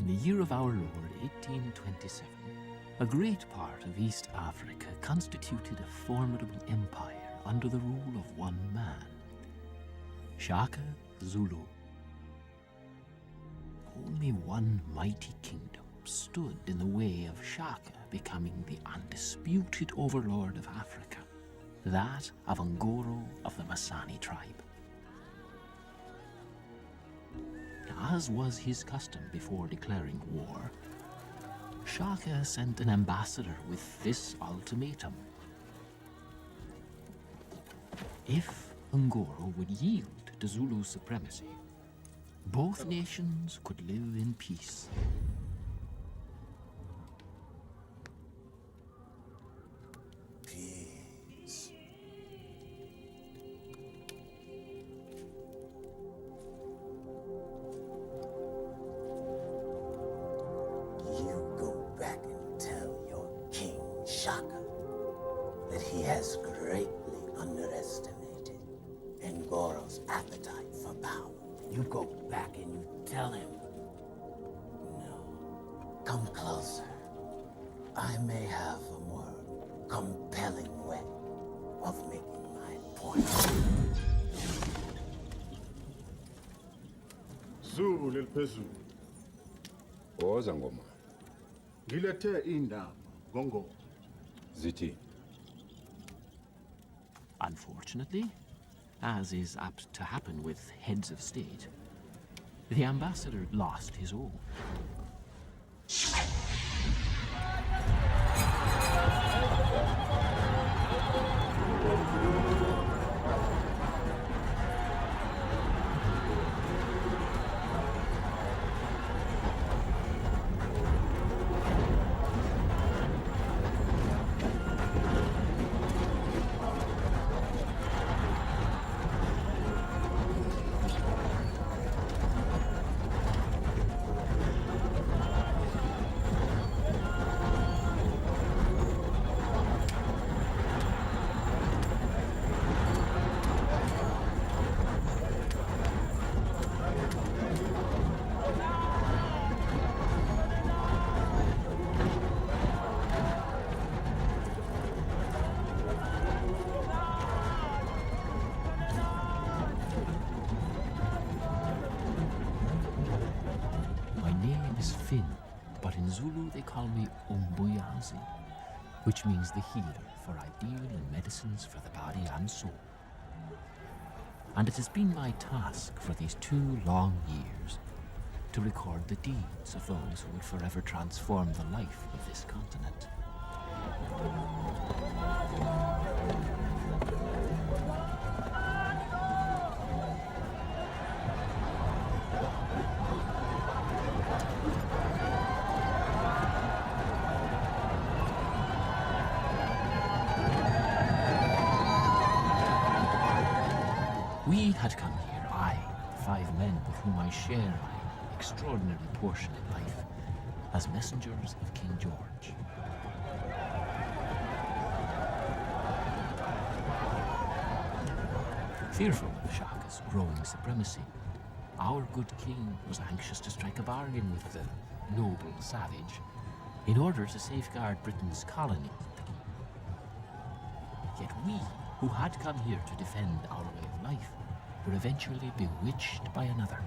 In the year of our Lord, 1827, a great part of East Africa constituted a formidable empire under the rule of one man, Shaka Zulu. Only one mighty kingdom stood in the way of Shaka becoming the undisputed overlord of Africa, that of Ngoro of the Masani tribe. As was his custom before declaring war, Shaka sent an ambassador with this ultimatum. If Ngoro would yield to Zulu supremacy, both nations could live in peace. Peace. You go back and tell your king, Shaka, that he has greatly underestimated Ngoro's appetite for power. You go back and you tell him. No. Come closer. I may have a more compelling way of making my point. Zulu leliphezulu. Oza ngoma. Ngilethe indaba ngongoma. Zithi. Unfortunately, as is apt to happen with heads of state, the ambassador lost his own. But in Zulu they call me uneasy, which means the healer, for I deal in medicines for the body and soul. And it has been my task for these 2 long years to record the deeds of those who would forever transform the life of this continent. We had come here, I, 5 men with whom I share my extraordinary portion in life, as messengers of King George. Fearful of Shaka's growing supremacy, our good king was anxious to strike a bargain with the noble savage in order to safeguard Britain's colony. Yet we, who had come here to defend our way of life, were eventually bewitched by another.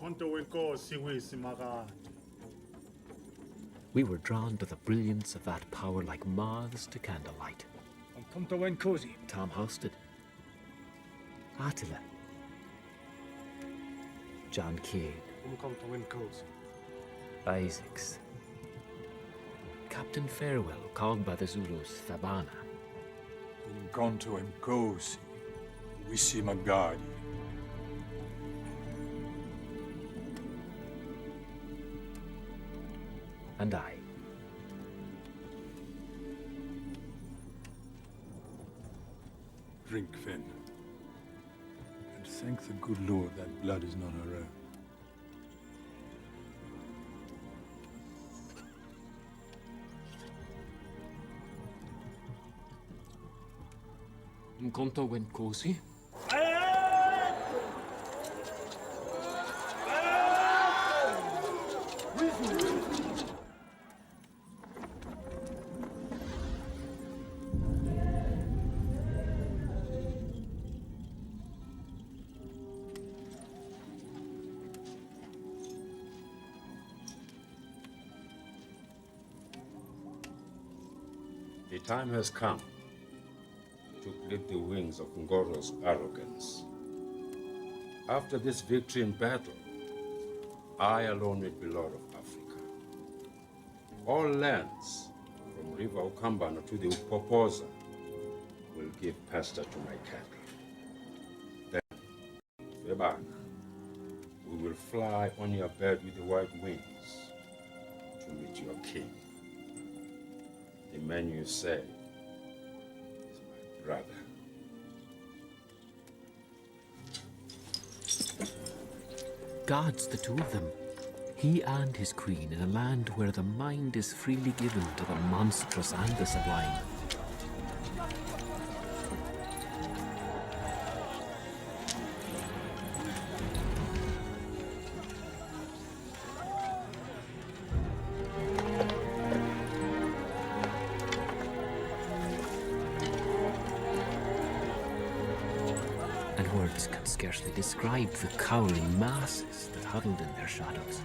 Konto wenkosi kuyisimakazi. We were drawn to the brilliance of that power like moths to candlelight. Come win cozy. Tom hosted. Attila. John Cade. Come to win cozy. Isaacs. Captain Farewell, called by the Zulus Thabana. Inconto em cosi, visi magari. And I. Drink, Finn. And thank the good Lord that blood is not our own. Inconto went cozy. The time has come to clip the wings of Ngoro's arrogance. After this victory in battle, I alone will be Lord of Africa. All lands, from River Okambana to the Upopoza, will give pasture to my cattle. Then, Febana, we will fly on your bird with the white wings to meet your king. The man you say is my brother. Gods, the two of them. He and his queen in a land where the mind is freely given to the monstrous and the sublime. And words can scarcely describe the cowering masses that huddled in their shadows.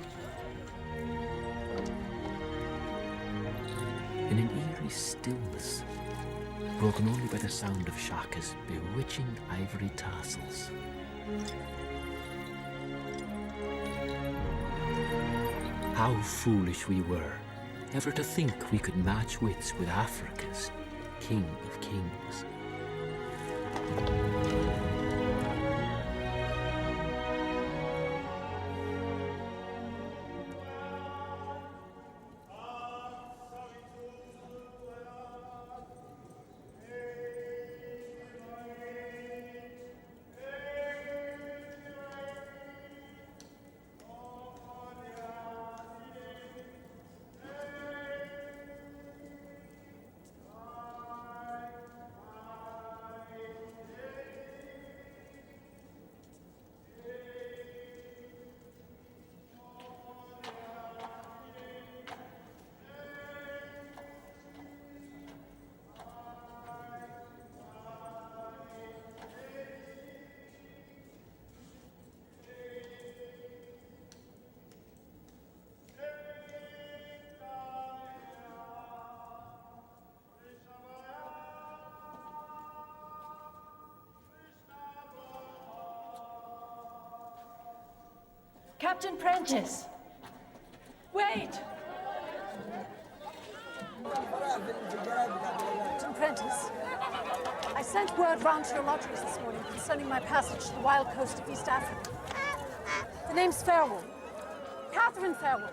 In an eerie stillness, broken only by the sound of Shaka's bewitching ivory tassels. How foolish we were, ever to think we could match wits with Africa's King of Kings. Captain Prentice! Wait! Captain Prentice, I sent word round to your lodgings this morning concerning my passage to the wild coast of East Africa. The name's Farewell. Catherine Farewell.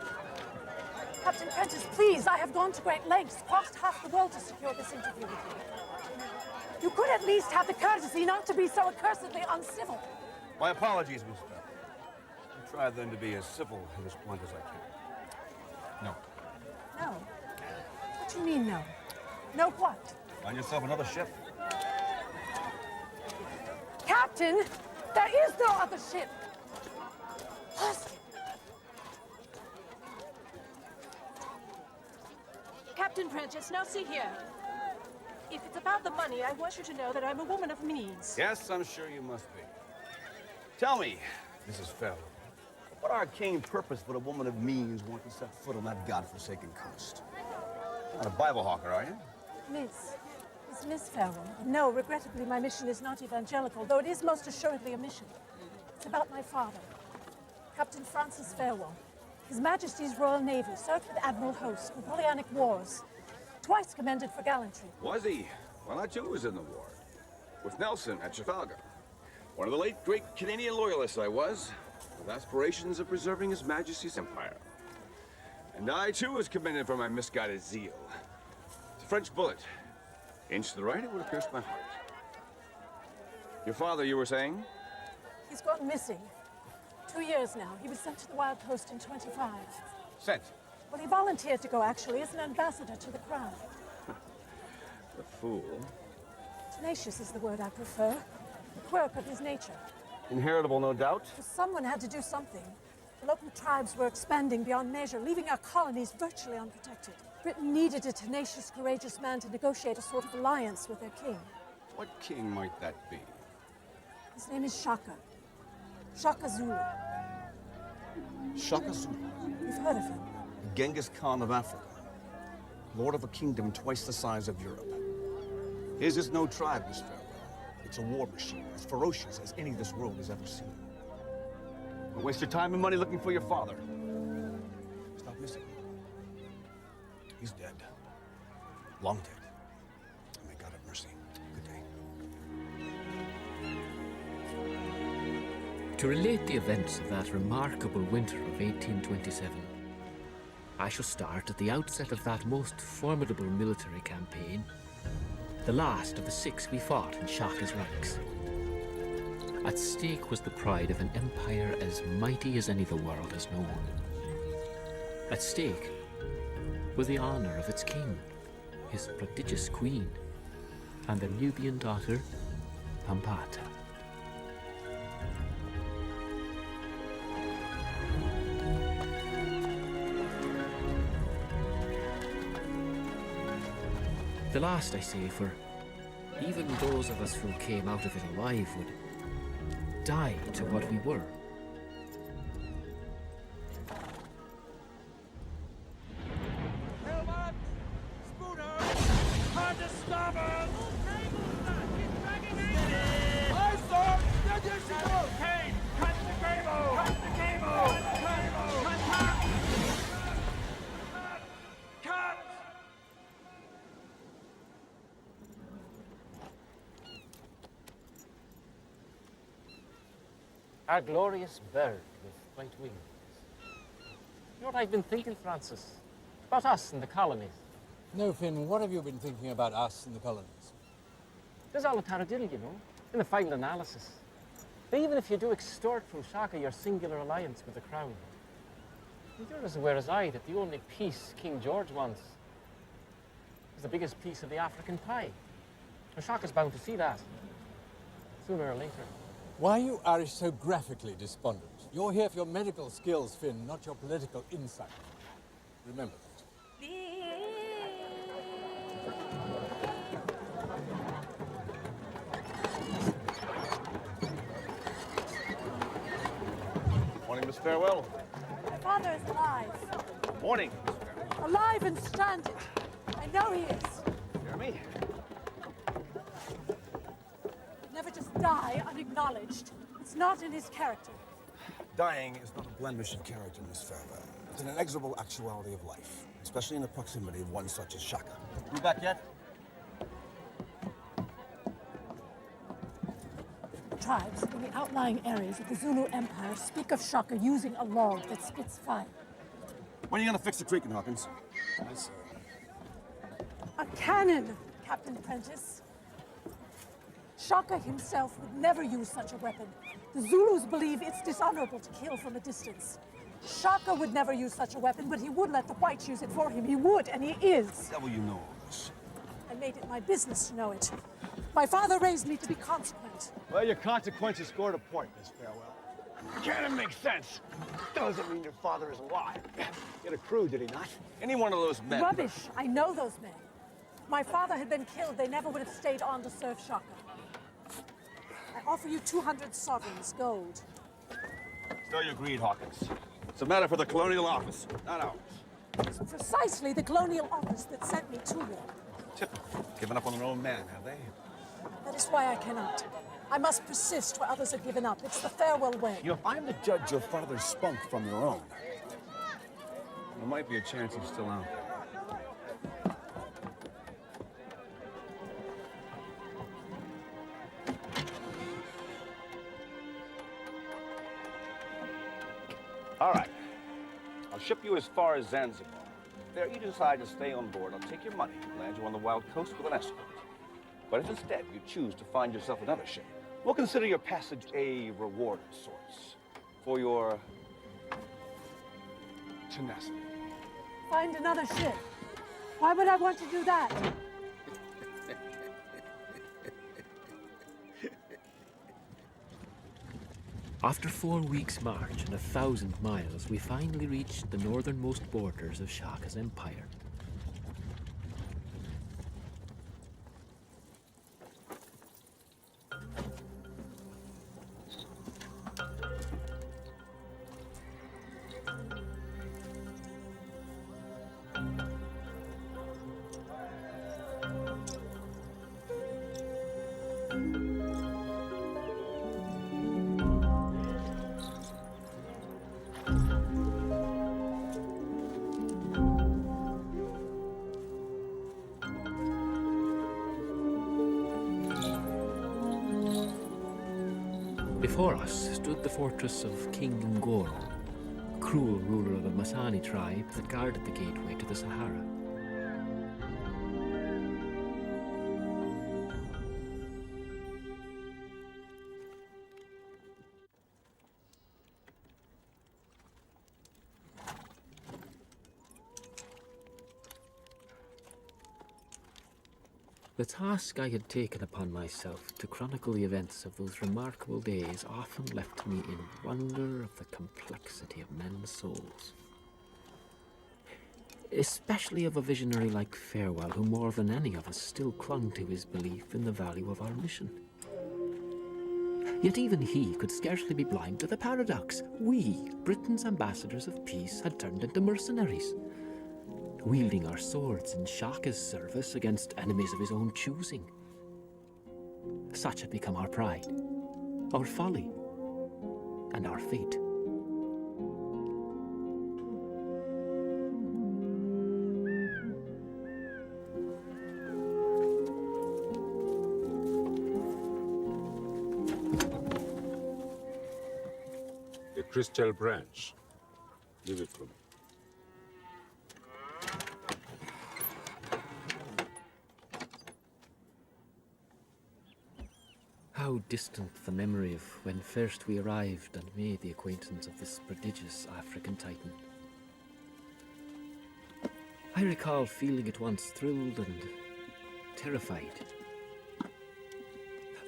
Captain Prentice, please, I have gone to great lengths, crossed half the world to secure this interview with you. You could at least have the courtesy not to be so accursedly uncivil. My apologies, Miss Bell. I'll try then to be as civil at this point as I can. No. No. What do you mean, no? No what? Find yourself another ship. Captain, there is no other ship. Husky. Captain Prentice, now see here. If it's about the money, I want you to know that I'm a woman of means. Yes, I'm sure you must be. Tell me, Mrs. Farewell, What arcane purpose would a woman of means want to set foot on that godforsaken coast? Not a Bible hawker, are you? Miss. It's Miss Farewell. No, regrettably, my mission is not evangelical, though it is most assuredly a mission. It's about my father, Captain Francis Farewell. His Majesty's Royal Navy served with Admiral Host in Napoleonic Wars. Twice commended for gallantry. Was he? Well, I too was in the war. With Nelson at Trafalgar. One of the late, great Canadian loyalists I was, with aspirations of preserving His Majesty's empire. And I too was commended for my misguided zeal. It's a French bullet. Inch to the right, it would have pierced my heart. Your father, you were saying? He's gone missing. 2 years now. He was sent to the Wild Coast in 25. Sent? Well, he volunteered to go, actually, as an ambassador to the crown. The fool. Tenacious is the word I prefer. The quirk of his nature. Inheritable, no doubt. So someone had to do something. The local tribes were expanding beyond measure, leaving our colonies virtually unprotected. Britain needed a tenacious, courageous man to negotiate a sort of alliance with their king. What king might that be? His name is Shaka. Shaka Zulu. Shaka Zulu. You've heard of him? Genghis Khan of Africa. Lord of a kingdom twice the size of Europe. His is no tribe, Miss Farewell. It's a war machine, as ferocious as any this world has ever seen. Don't waste your time and money looking for your father. Stop missing him. He's dead. Long dead. And may God have mercy. Good day. To relate the events of that remarkable winter of 1827, I shall start at the outset of that most formidable military campaign, the last of the 6 we fought in Shaka's ranks. At stake was the pride of an empire as mighty as any the world has known. At stake was the honor of its king, his prodigious queen, and their Nubian daughter, Pampata. The last, I say, for even those of us who came out of it alive would die to what we were. Our glorious bird with white wings. You know what I've been thinking, Francis? About us and the colonies. No, Finn, what have you been thinking about us and the colonies? There's all a taradiddle, you know, in the final analysis. But even if you do extort from Shaka your singular alliance with the crown, you're as aware as I that the only piece King George wants is the biggest piece of the African pie. And Shaka's bound to see that, sooner or later. Why are you Irish so graphically despondent? You're here for your medical skills, Finn, not your political insight. Remember that. Morning, Miss Farewell. My father is alive. Morning, Miss Farewell. Alive and stranded. I know he is. Hear me? Never just die unacknowledged. It's not in his character. Dying is not a blemish of character, Miss Farewell. It's an inexorable actuality of life, especially in the proximity of one such as Shaka. You back yet? Tribes in the outlying areas of the Zulu Empire speak of Shaka using a log that spits fire. When are you gonna fix the creaking, Hawkins? I see. A cannon, Captain Prentice. Shaka himself would never use such a weapon. The Zulus believe it's dishonorable to kill from a distance. Shaka would never use such a weapon, but he would let the whites use it for him. He would, and he is. The devil you know all this. I made it my business to know it. My father raised me to be consequent. Well, your consequences scored a point, Miss Farewell. Cannon makes sense. Doesn't mean your father is alive. He had a crew, did he not? Any one of those men. Rubbish. I know those men. If my father had been killed, they never would have stayed on to serve Shaka. I offer you 200 sovereigns, gold. Spare your greed, Hawkins. It's a matter for the Colonial Office, not ours. It's precisely the Colonial Office that sent me to you. Typical. Given up on their own man, have they? That is why I cannot. I must persist where others have given up. It's the farewell way. You know, if I'm the judge your father spunk from your own, there might be a chance he's still out there. All right. I'll ship you as far as Zanzibar. There, you decide to stay on board. I'll take your money and land you on the wild coast with an escort. But if instead you choose to find yourself another ship, we'll consider your passage a reward of sorts for your tenacity. Find another ship. Why would I want to do that? After 4 weeks' march and 1,000 miles, we finally reached the northernmost borders of Shaka's empire. Before us stood the fortress of King Ngoro, a cruel ruler of a Masani tribe that guarded the gateway to the Sahara. The task I had taken upon myself to chronicle the events of those remarkable days often left me in wonder of the complexity of men's souls. Especially of a visionary like Farewell, who more than any of us still clung to his belief in the value of our mission. Yet even he could scarcely be blind to the paradox. We, Britain's ambassadors of peace, had turned into mercenaries, wielding our swords in Shaka's service against enemies of his own choosing. Such had become our pride, our folly, and our fate. The crystal branch. Give it to me. How distant the memory of when first we arrived and made the acquaintance of this prodigious African titan. I recall feeling at once thrilled and terrified.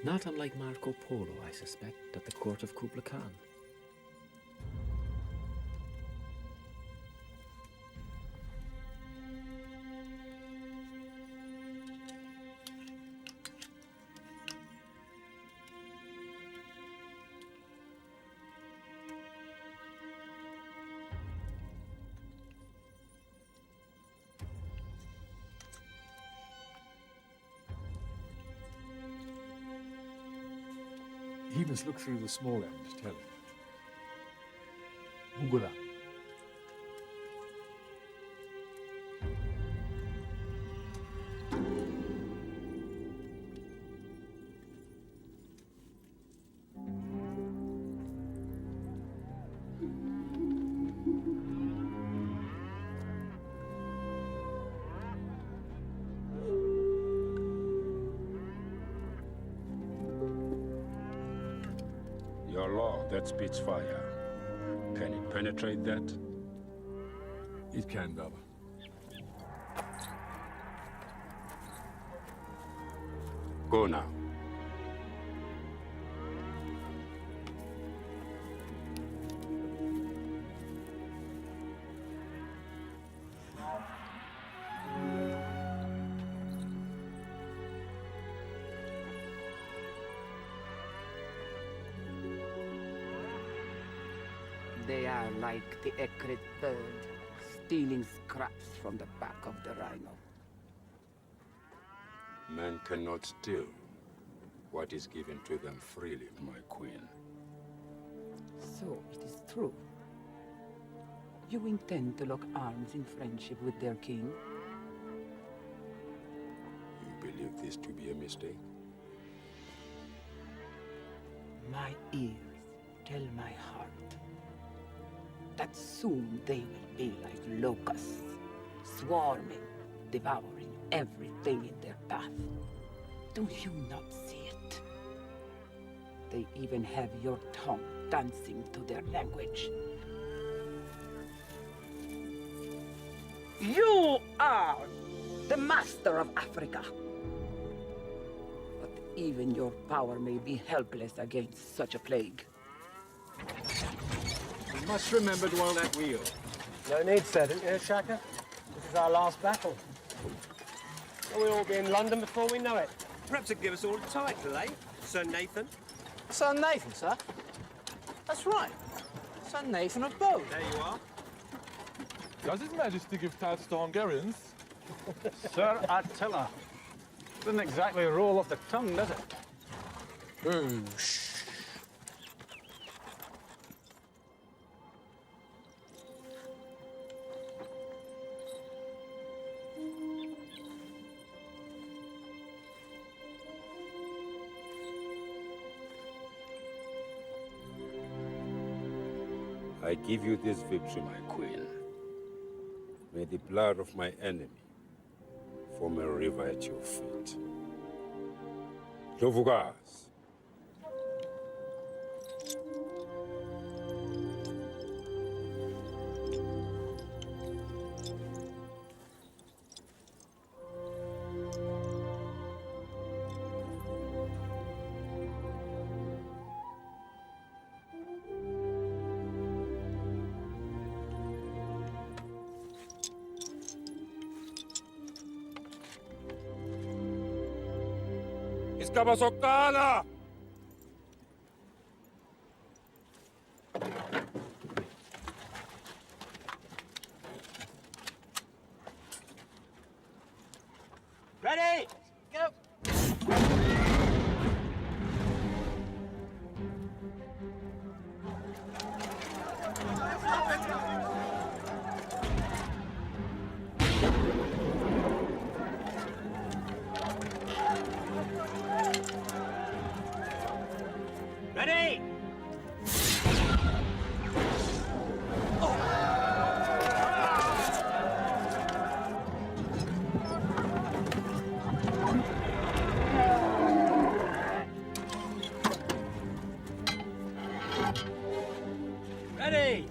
Not unlike Marco Polo, I suspect, at the court of Kublai Khan. He must look through the small end, tell him. Mugula. Your law, that spits fire. Can it penetrate that? It can, Baba. Go now. They are like the acrid bird, stealing scraps from the back of the rhino. Men cannot steal what is given to them freely, my queen. So it is true. You intend to lock arms in friendship with their king? You believe this to be a mistake? My ears tell my heart that soon they will be like locusts, swarming, devouring everything in their path. Do you not see it? They even have your tongue dancing to their language. You are the master of Africa. But even your power may be helpless against such a plague. You must remember to hold that wheel. No need, said it, yeah, Shaka? This is our last battle. We'll all be in London before we know it. Perhaps it'd give us all a title, eh? Sir Nathan? Sir Nathan, sir? That's right. Sir Nathan of Bow. There you are. Does His Majesty give titles to Hungarians? Sir Attila. Doesn't exactly roll off the tongue, does it? Boosh. I give you this victory, my queen. May the blood of my enemy form a river at your feet. Jovugas. Iskabasokana! Ready? Go! Ready? Ready?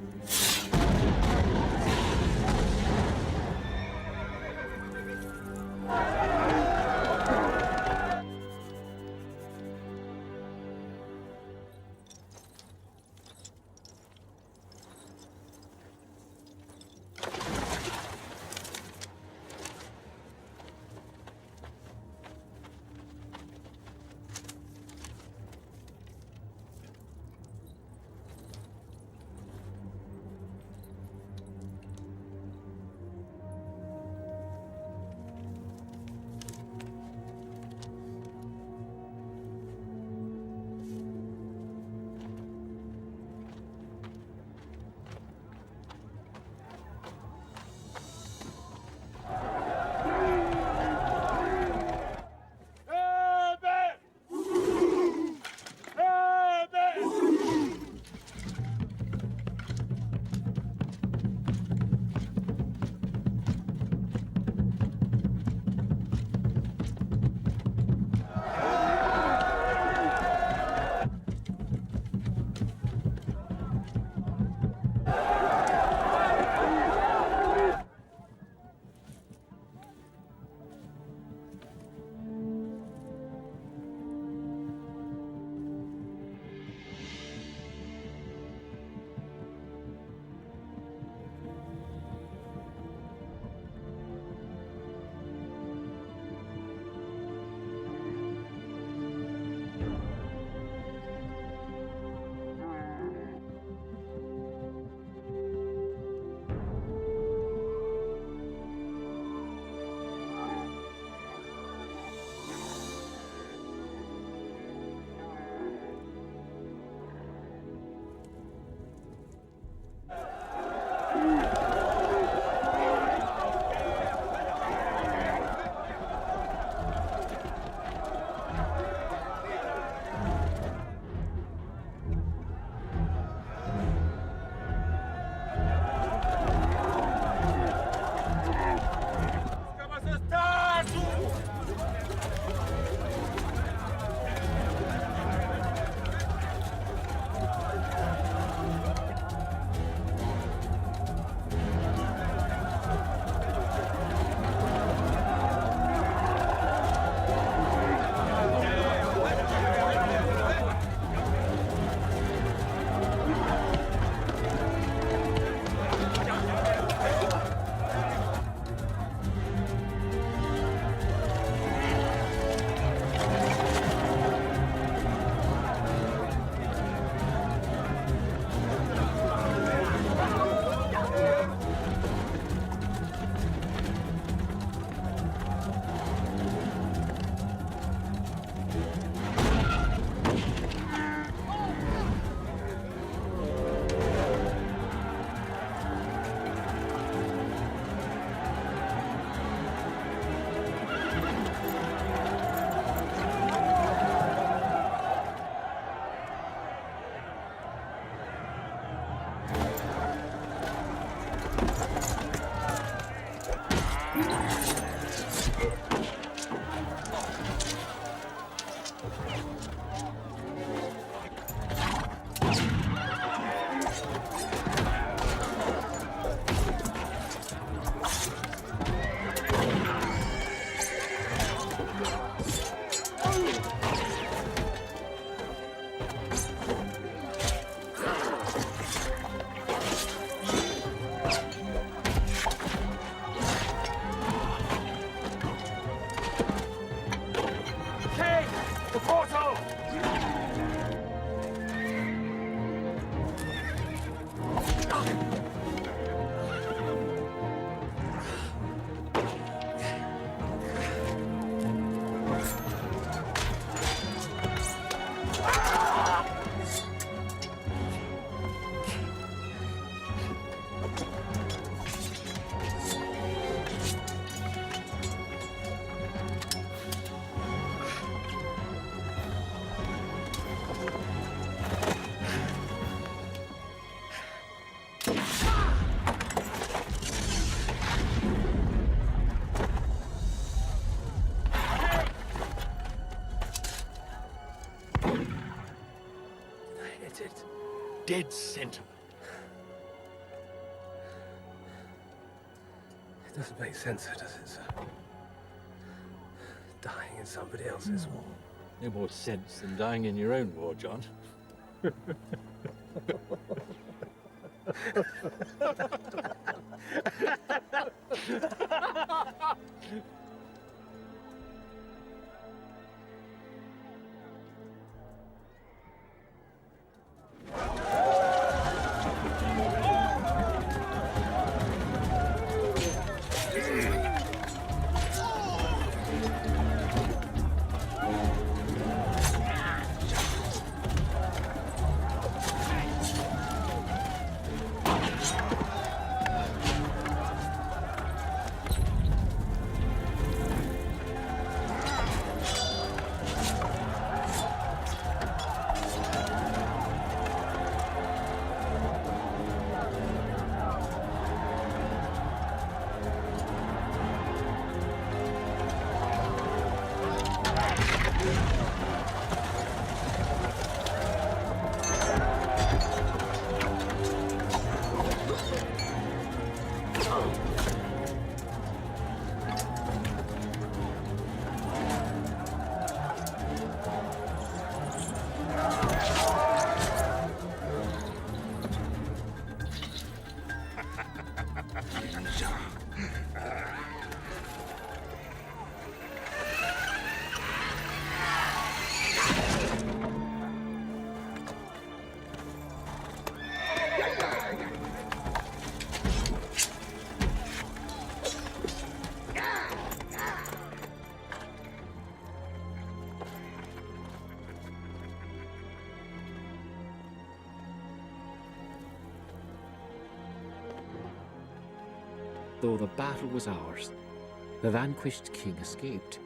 Dead center. It doesn't make sense, does it, sir? Dying in somebody else's war. No more sense than dying in your own war, John. though the battle was ours, the vanquished king escaped,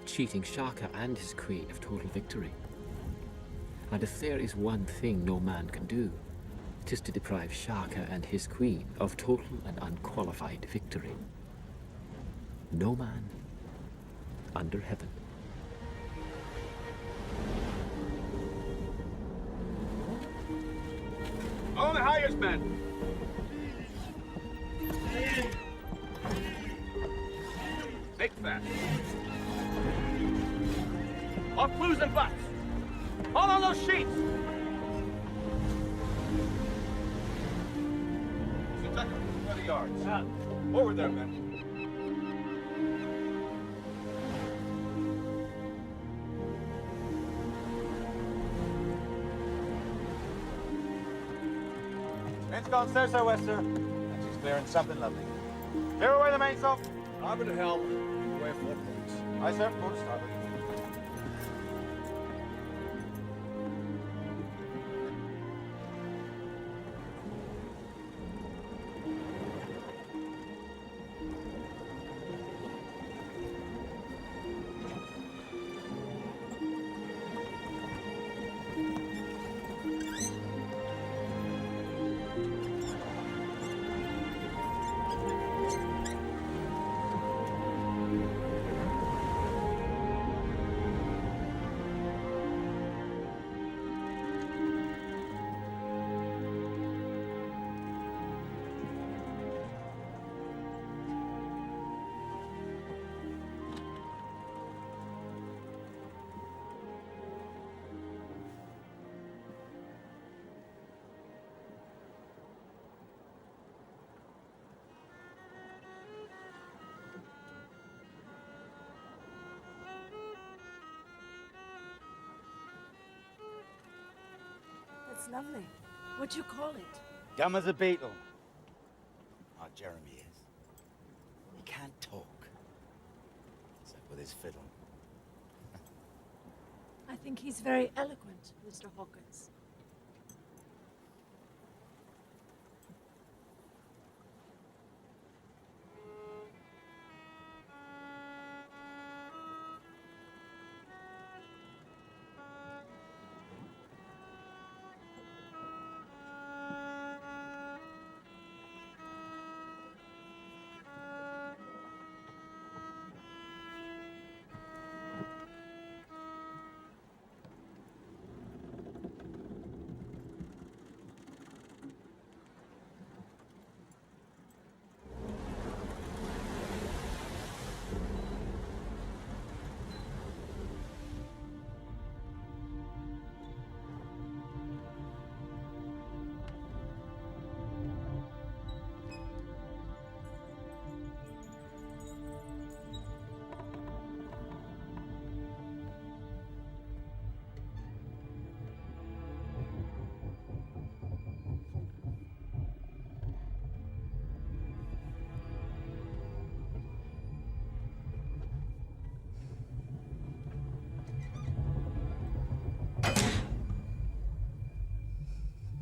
cheating Shaka and his queen of total victory. And if there is one thing no man can do, 'tis to deprive Shaka and his queen of total and unqualified victory. No man under heaven. On the highest men! Make fast. Off clues and butts. All on those sheets! Tucker, 20 yards. Over there, men. Wind's gone so-so, sir. And she's clearing something lovely. Clear away the mainsail. Starboard to helm. Away 4 points. Aye, sir. Port to starboard. That's lovely. What'd you call it? Dumb as a beetle. Oh, Jeremy is. He can't talk. Except with his fiddle. I think he's very eloquent, Mr. Hawkins.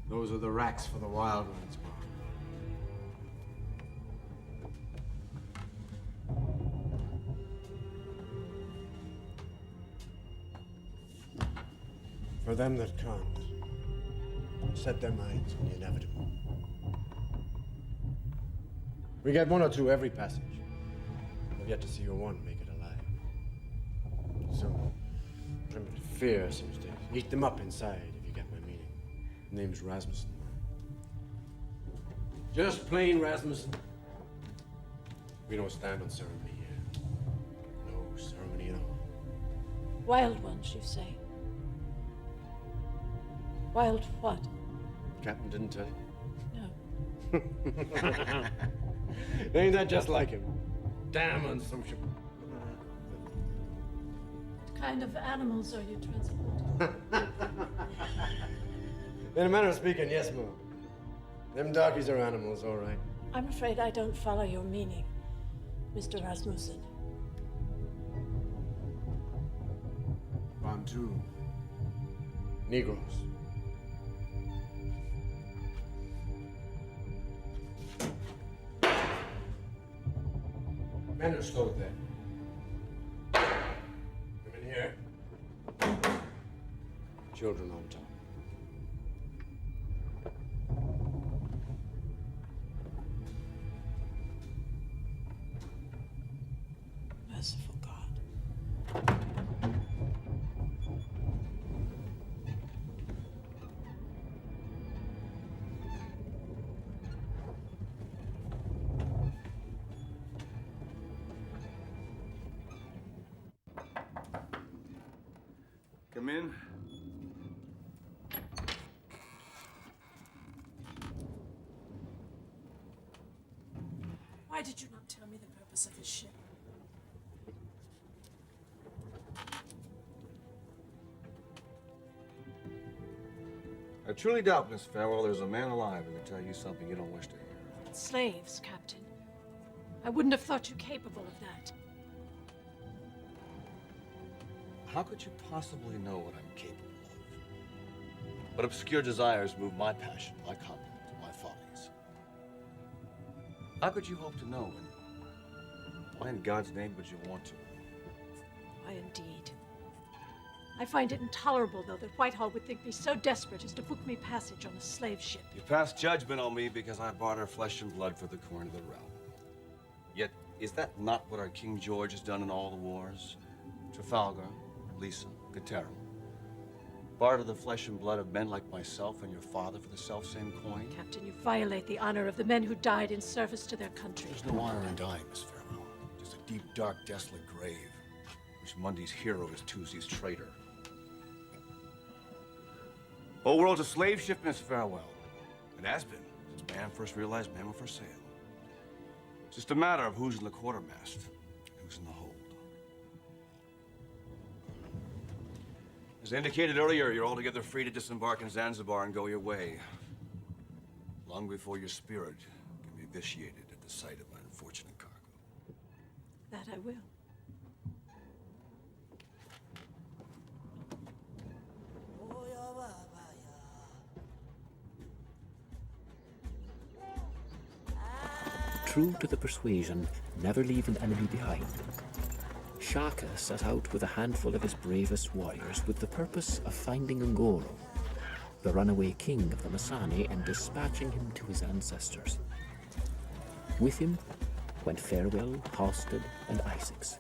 Those are the racks for the wild ones, Mom. For them that can't, set their minds on the inevitable. We get 1 or 2 every passage. I've yet to see a one make it alive. So, primitive fear seems to eat them up inside, if you get my meaning. Name's Rasmussen. Just plain Rasmussen. We don't stand on ceremony here. No ceremony at all. Wild ones, you say? Wild what? Captain didn't tell you? No. Ain't that just like him? Damn unsociable. What kind of animals are you transporting? In a manner of speaking, yes, Mom. Them darkies are animals, all right. I'm afraid I don't follow your meaning, Mr. Rasmussen. Bantu. Negroes. Men are stowed there. Women here. Children on top. Merciful God. Come in. Why did you not tell me the purpose of this ship? I truly doubt, Miss Farewell, there's a man alive who can tell you something you don't wish to hear. Slaves, Captain. I wouldn't have thought you capable of that. How could you possibly know what I'm capable of? What obscure desires move my passion, my conduct, my follies? How could you hope to know? Why in God's name would you want to? Why, indeed. I find it intolerable, though, that Whitehall would think me so desperate as to book me passage on a slave ship. You passed judgment on me because I barter flesh and blood for the coin of the realm. Yet, is that not what our King George has done in all the wars? Trafalgar, Lisa, Guterres. Barter the flesh and blood of men like myself and your father for the self-same coin? Captain, you violate the honor of the men who died in service to their country. There's no honor in dying, Miss Farewell. Just a deep, dark, desolate grave, which Monday's hero is Tuesday's traitor. Whole world's a slave ship, Miss Farewell. It has been since man first realized men were for sale. It's just a matter of who's in the quartermast and who's in the hold. As indicated earlier, you're altogether free to disembark in Zanzibar and go your way, long before your spirit can be vitiated at the sight of my unfortunate cargo. That I will. True to the persuasion, never leave an enemy behind, Shaka set out with a handful of his bravest warriors with the purpose of finding Ngoro, the runaway king of the Masani, and dispatching him to his ancestors. With him went Farewell, Halstead, and Isaacs.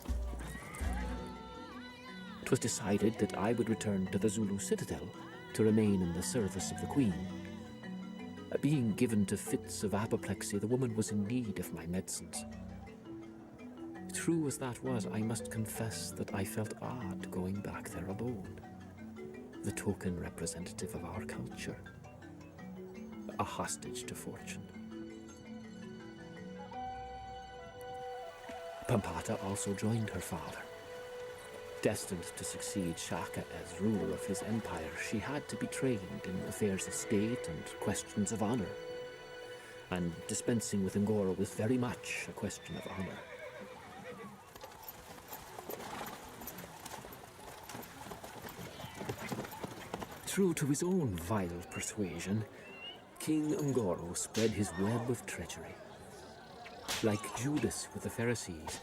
It was decided that I would return to the Zulu Citadel to remain in the service of the Queen. Being given to fits of apoplexy, the woman was in need of my medicines. True as that was, I must confess that I felt odd going back there alone, the token representative of our culture, a hostage to fortune. Pampata also joined her father. Destined to succeed Shaka as ruler of his empire, she had to be trained in affairs of state and questions of honor. And dispensing with Ngoro was very much a question of honor. True to his own vile persuasion, King Ngoro spread his web of treachery. Like Judas with the Pharisees,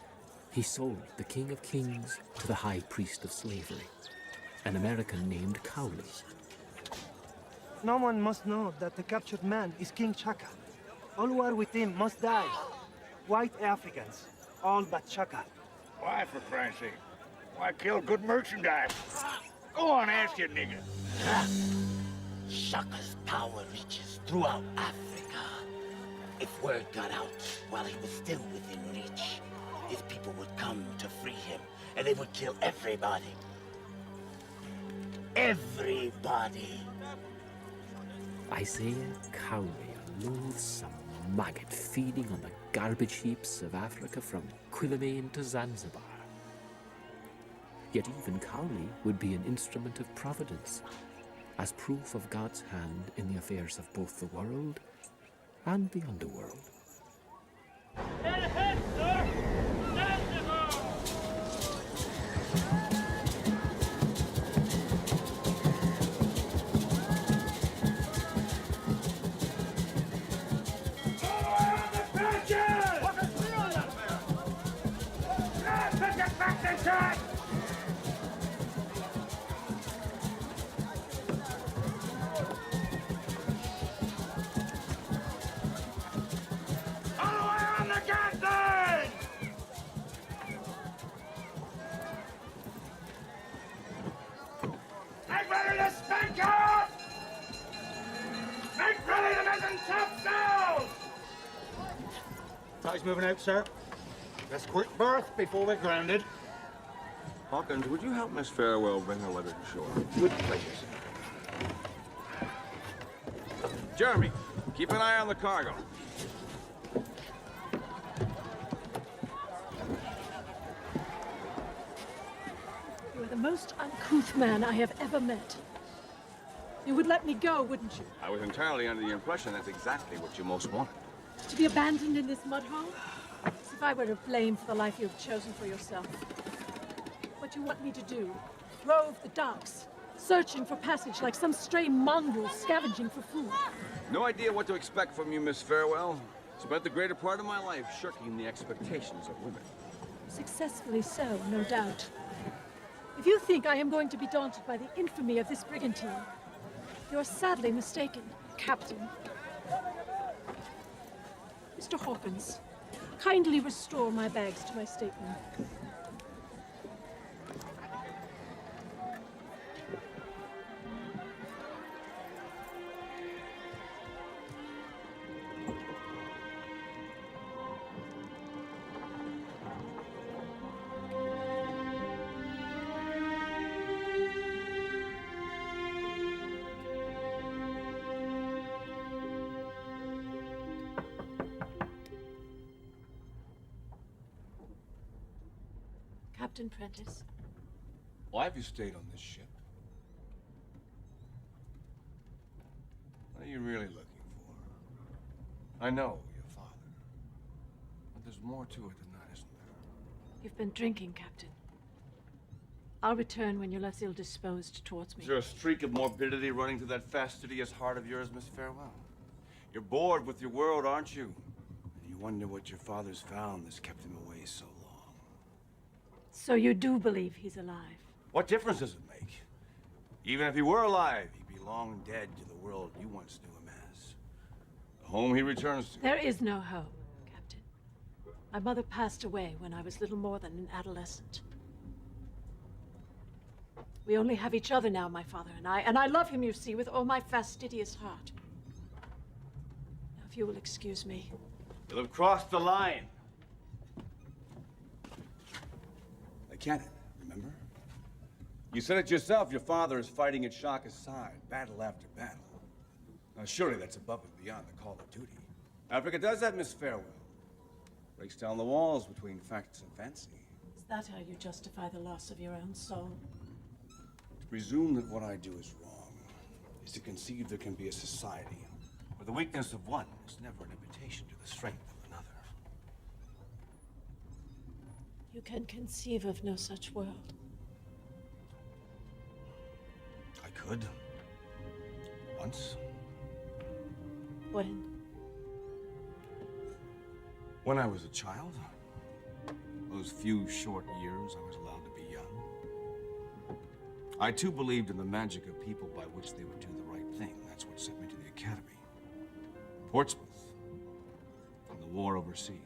he sold the King of Kings to the High Priest of Slavery, an American named Cowley. No one must know that the captured man is King Shaka. All who are with him must die. White Africans, all but Shaka. Why, for Christ's sake? Why kill good merchandise? Go on, ask your nigger. Shaka's power reaches throughout Africa. If word got out while he was still within reach, his people would come to free him, and they would kill everybody. Everybody. Isaiah Cowley, a loathsome maggot feeding on the garbage heaps of Africa from Quilomane to Zanzibar. Yet even Cowley would be an instrument of providence, as proof of God's hand in the affairs of both the world and the underworld. Ahead, sir! Zanzibar! shot! All the way on the captain! Make ready to spank her! Make ready to make them tough down! Tide's moving out, sir. Let's quick berth before we're grounded. Hawkins, would you help Miss Farewell bring her letter to shore? With pleasure, sir. Jeremy, keep an eye on the cargo. You are the most uncouth man I have ever met. You would let me go, wouldn't you? I was entirely under the impression that's exactly what you most wanted. To be abandoned in this mud hole? As if I were to blame for the life you have chosen for yourself. What you want me to do? Rove the docks, searching for passage like some stray mongrel scavenging for food. No idea what to expect from you, Miss Farewell. Spent the greater part of my life shirking the expectations of women. Successfully so, no doubt. If you think I am going to be daunted by the infamy of this brigantine, you're sadly mistaken, Captain. Mr. Hawkins, kindly restore my bags to my stateroom. Captain Prentice. Why have you stayed on this ship? What are you really looking for? I know your father, but there's more to it than that, isn't there? You've been drinking, Captain. I'll return when you're less ill-disposed towards me. Is there a streak of morbidity running through that fastidious heart of yours, Miss Farewell? You're bored with your world, aren't you? And you wonder what your father's found that's kept him away so long. So you do believe he's alive? What difference does it make? Even if he were alive, he'd be long dead to the world you once knew him as. The home he returns to. There is no home, Captain. My mother passed away when I was little more than an adolescent. We only have each other now, my father and I love him, you see, with all my fastidious heart. Now, if you will excuse me. You'll have crossed the line. Cannon, remember? You said it yourself, your father is fighting at Shaka's side, battle after battle. Now surely that's above and beyond the call of duty. Africa does that, Miss Farewell. Breaks down the walls between facts and fancy. Is that how you justify the loss of your own soul? To presume that what I do is wrong is to conceive there can be a society where the weakness of one is never an invitation to the strength of another. You can conceive of no such world. I could. Once. When? When I was a child. Those few short years I was allowed to be young. I too believed in the magic of people by which they would do the right thing. That's what sent me to the academy. Portsmouth. And the war overseas.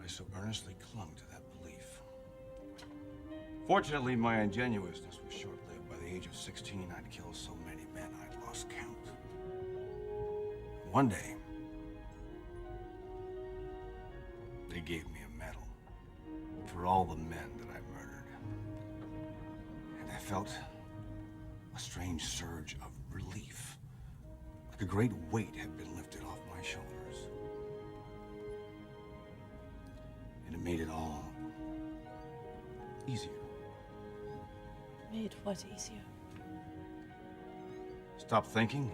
I so earnestly clung to that belief. Fortunately, my ingenuousness was short-lived. By the age of 16, I'd killed so many men I'd lost count. One day, they gave me a medal for all the men that I murdered. And I felt a strange surge of relief, like a great weight had been lifted off my shoulders. And it made it all easier. Made what easier? Stop thinking.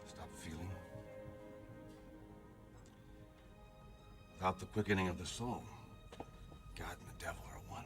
Stop feeling. Without the quickening of the soul, God and the devil are one.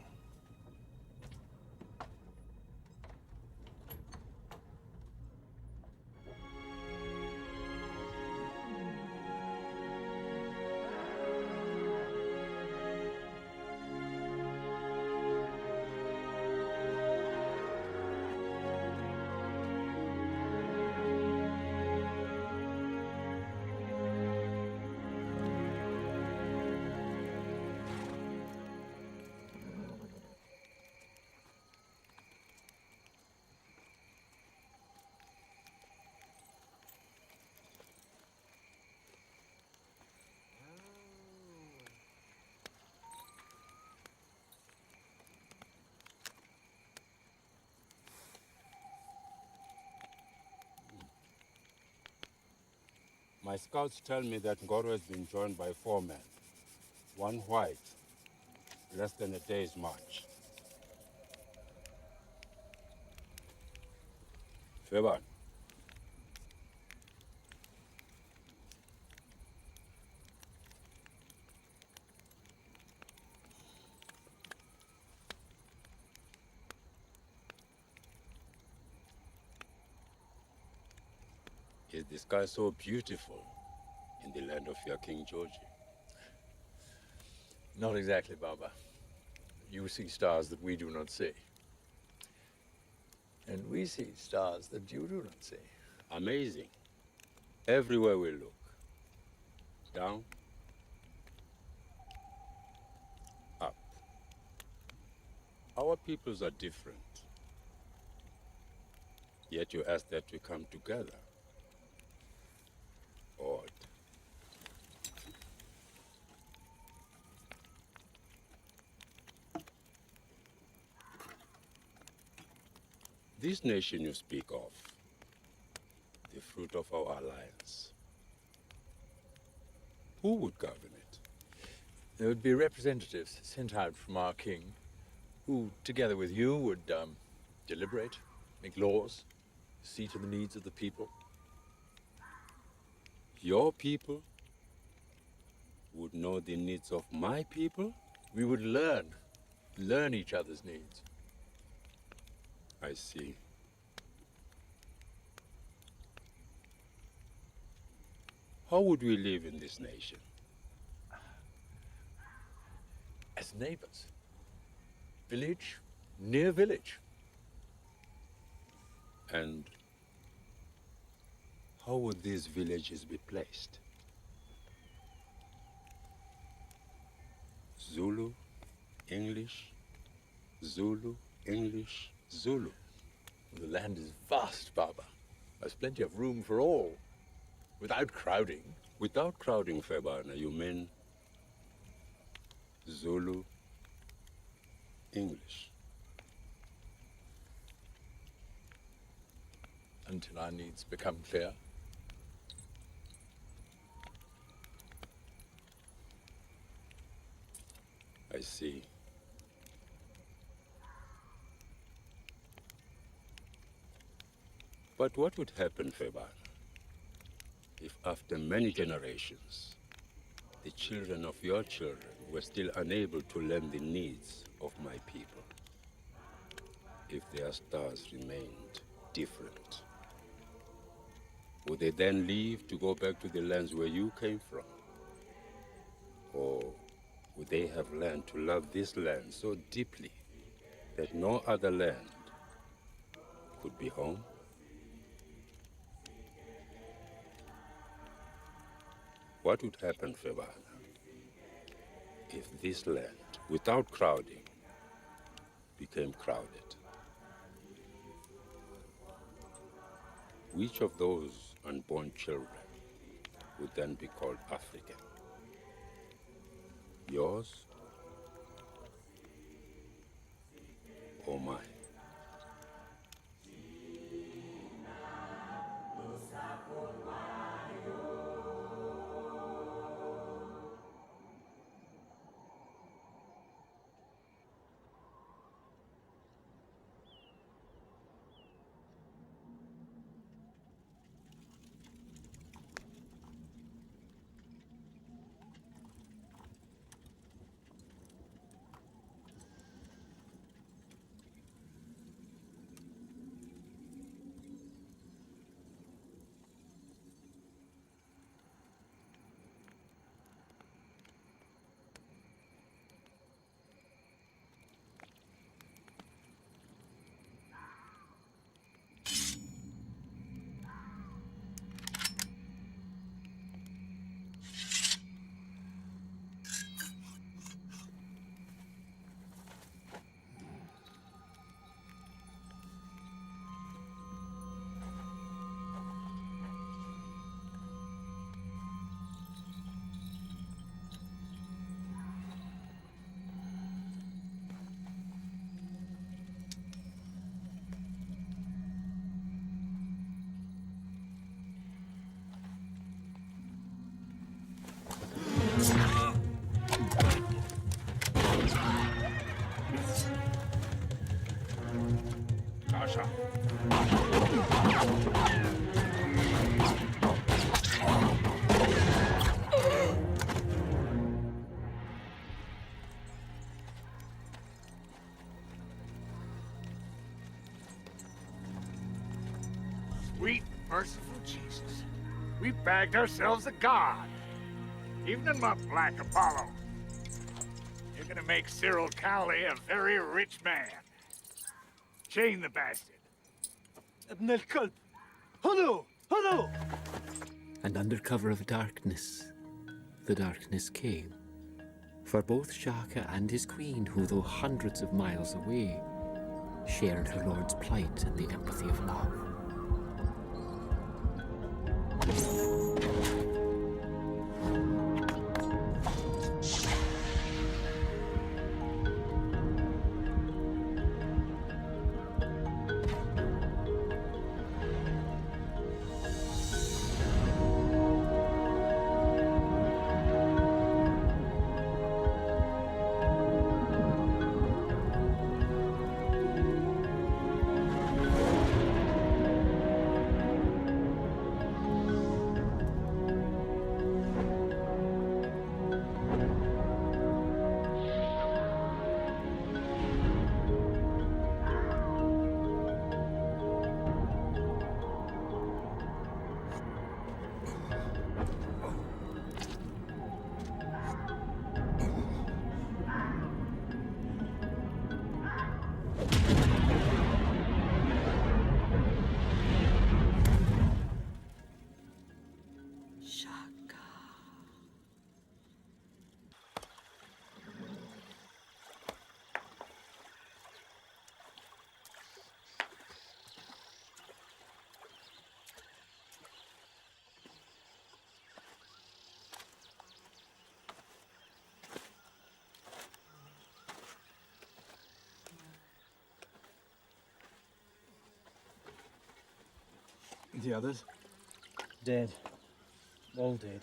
My scouts tell me that Ngoro has been joined by 4 men. 1 white, less than a day's march. Feban. Is the sky so beautiful in the land of your King George? Not exactly, Baba. You see stars that we do not see. And we see stars that you do not see. Amazing. Everywhere we look. Down, up. Our peoples are different. Yet you ask that we come together. Odd. This nation you speak of, the fruit of our alliance, who would govern it? There would be representatives sent out from our king, who, together with you, would deliberate, make laws, see to the needs of the people. Your people would know the needs of my people? We would learn each other's needs. I see. How would we live in this nation? As neighbors. Village near village. And how would these villages be placed? Zulu, English, Zulu, English, Zulu. The land is vast, Baba. There's plenty of room for all. Without crowding. Without crowding, Febana, you mean Zulu, English. Until our needs become clear. I see. But what would happen, Febana, if after many generations, the children of your children were still unable to learn the needs of my people? If their stars remained different, would they then leave to go back to the lands where you came from? Or would they have learned to love this land so deeply that no other land could be home? What would happen, Febana, if this land, without crowding, became crowded? Which of those unborn children would then be called African? Yours or mine? Shaka. Sweet, merciful Jesus. We bagged ourselves a god. Even in my Black Apollo. You're gonna make Cyril Cowley a very rich man. Chain the bastard. ابن الكلب. خذوه! خذوه! And under cover of darkness, the darkness came. For both Shaka and his queen, who though hundreds of miles away, shared her lord's plight and the empathy of love. The others? Dead. All dead.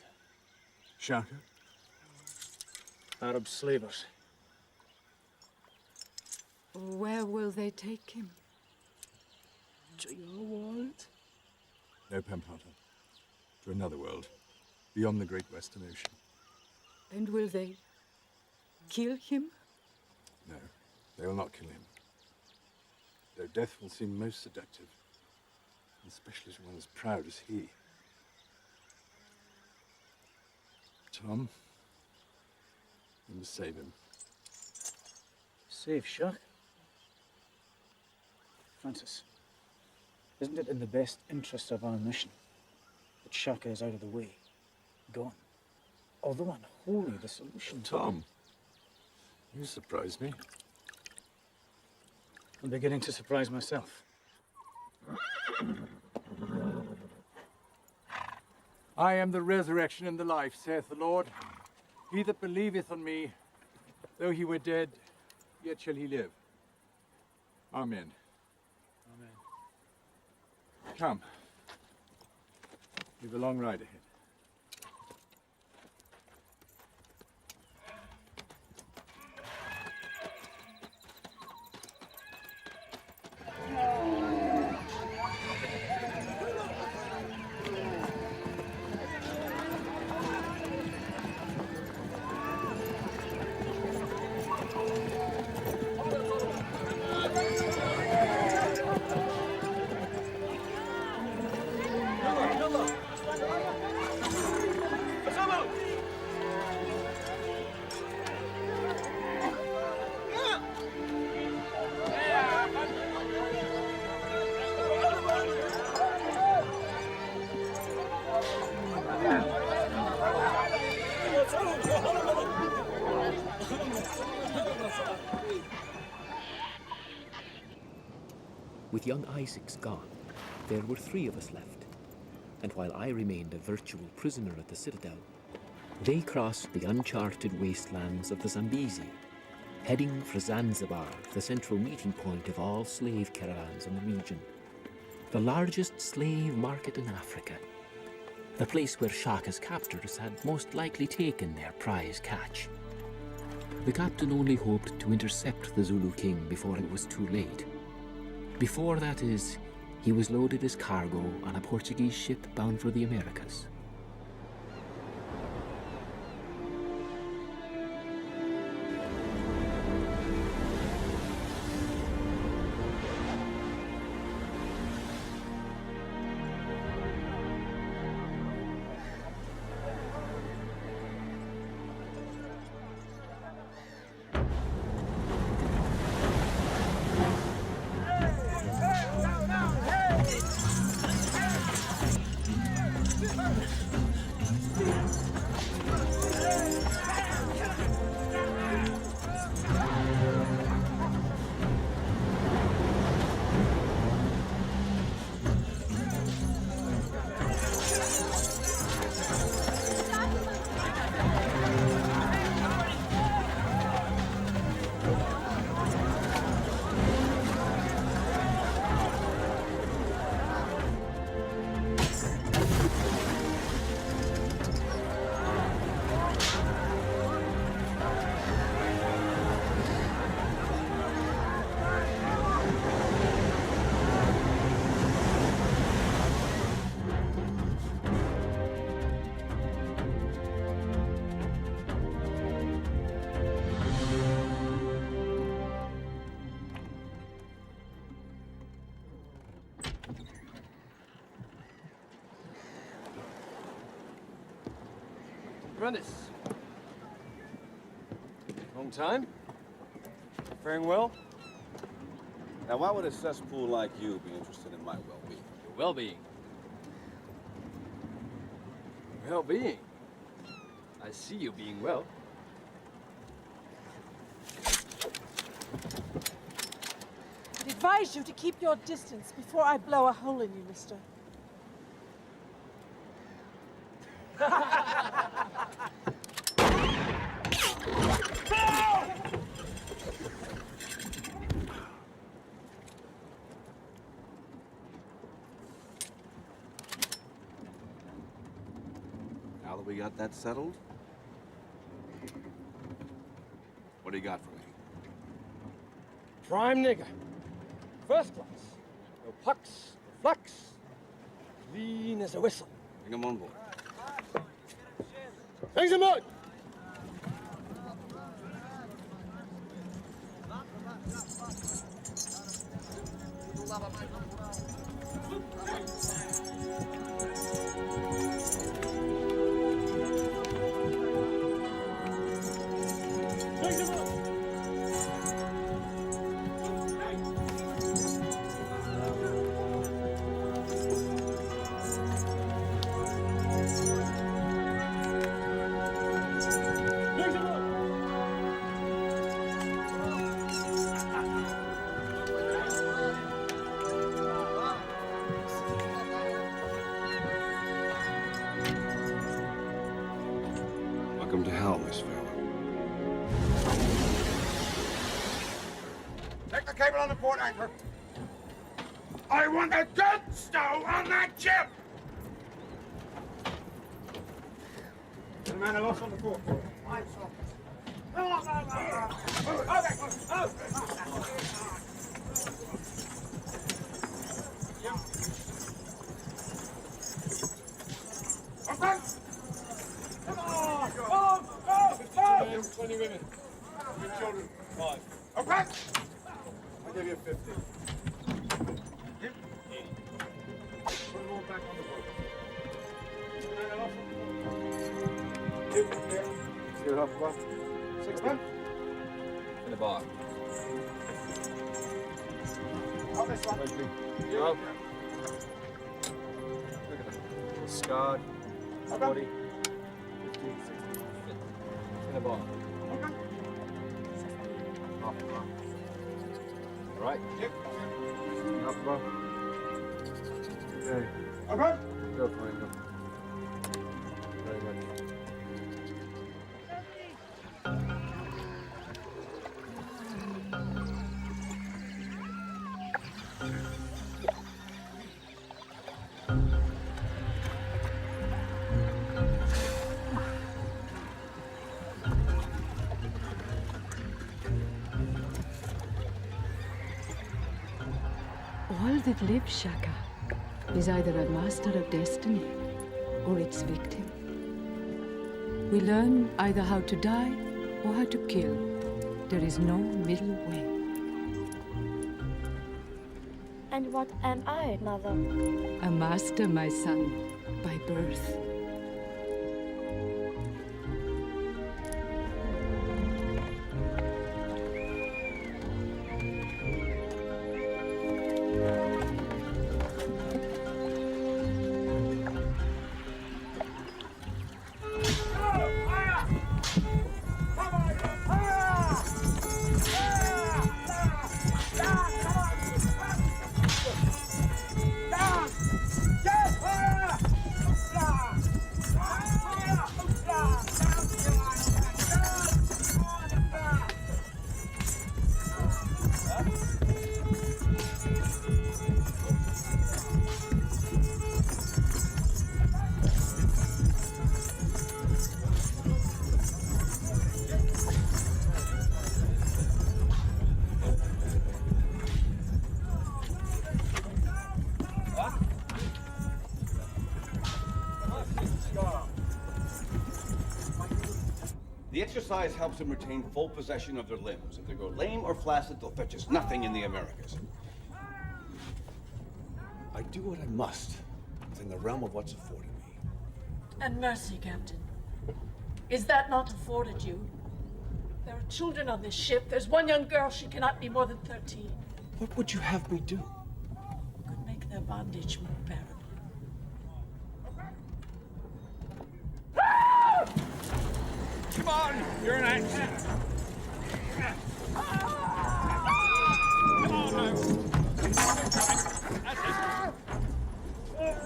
Shaka? Arab slavers. Where will they take him? To your world? No, Pemplata. To another world. Beyond the Great Western Ocean. And will they kill him? No, they will not kill him. Their death will seem most seductive. Especially to one as proud as he. Tom, you must save him. Save Shaka? Francis, isn't it in the best interest of our mission that Shaka is out of the way, gone? Although unholy the solution. Tom, you surprise me. I'm beginning to surprise myself. I am the resurrection and the life, saith the Lord. He that believeth on me, though he were dead, yet shall he live. Amen. Amen. Come. We've a long ride ahead. With young Isaac's gone, there were 3 of us left, and while I remained a virtual prisoner at the Citadel, they crossed the uncharted wastelands of the Zambezi, heading for Zanzibar, the central meeting point of all slave caravans in the region, the largest slave market in Africa, the place where Shaka's captors had most likely taken their prize catch. The captain only hoped to intercept the Zulu king before it was too late. Before, that is, he was loaded as cargo on a Portuguese ship bound for the Americas. Apprentice. Long time? Faring well? Now, why would a cesspool like you be interested in my well-being? Your well-being? Well-being? I see you being well. I'd advise you to keep your distance before I blow a hole in you, mister. Now that we got that settled, what do you got for me? Prime nigger. First class. No pucks, no flux. Clean as a whistle. Bring him on board. Bring him on! Welcome to hell, Miss Farewell. Take the cable on the port anchor. I want a dead stow on that ship! Get a man aloft on the port. Aye, sir. Okay. Come on! Go! 20 women. 3 children. 5. Okay! I'll give you 50. Yep. 80. Put them all back on the boat. Zero half one. 60. In the bar. Up this one. You're up. Look at that. Scarred. 40. 50. 60. 50. In the bar. Okay. Half the bar. All right. Yep. Half the bar. Okay. Okay. Go for it. Go. Very much. that lives, Shaka, is either a master of destiny or its victim. We learn either how to die or how to kill. There is no middle way. And what am I, Mother? A master, my son, by birth. The exercise helps them retain full possession of their limbs. If they go lame or flaccid, they'll fetch us nothing in the Americas. I do what I must within the realm of what's afforded me. And mercy, Captain. Is that not afforded you? There are children on this ship. There's one young girl. She cannot be more than 13. What would you have me do? Could make their bondage more bearable. Come on, you're an action. Come on now. That's it.